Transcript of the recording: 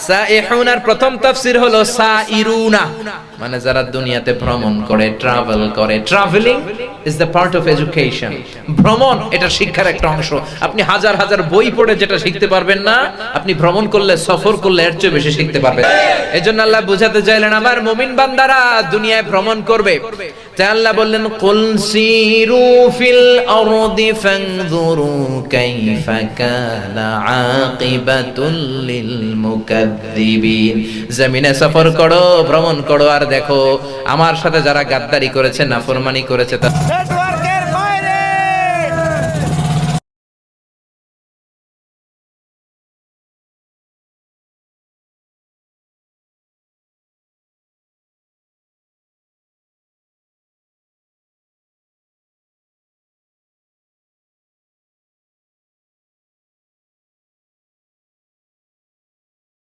সাইহুনার প্রথম তাফসীর হলো সাইরুনা, মানে যারা দুনিয়াতে ভ্রমণ করে, ট্রাভেল করে। Travelling is the part of education. ভ্রমণ এটা শিক্ষার একটা অংশ। আপনি হাজার হাজার বই পড়ে যেটা শিখতে পারবেন না, আপনি ভ্রমণ করলে, সফর করলে এর চেয়ে বেশি শিখতে পারবেন। এজন্য আল্লাহ বুঝাতে চাইলেন আমার মুমিন বান্দারা দুনিয়ায় ভ্রমণ করবে। তাই আল্লাহ বললেন কুল সিরু ফিল আরদি ফানজুরু কাইফা কানা আকিবাতুল লিল মুকাদ্দিবিন। জমিনে সফর করো, ভ্রমণ করো, আর দেখো আমার সাথে যারা গাদ্দারি করেছে, নাফরমানি করেছে,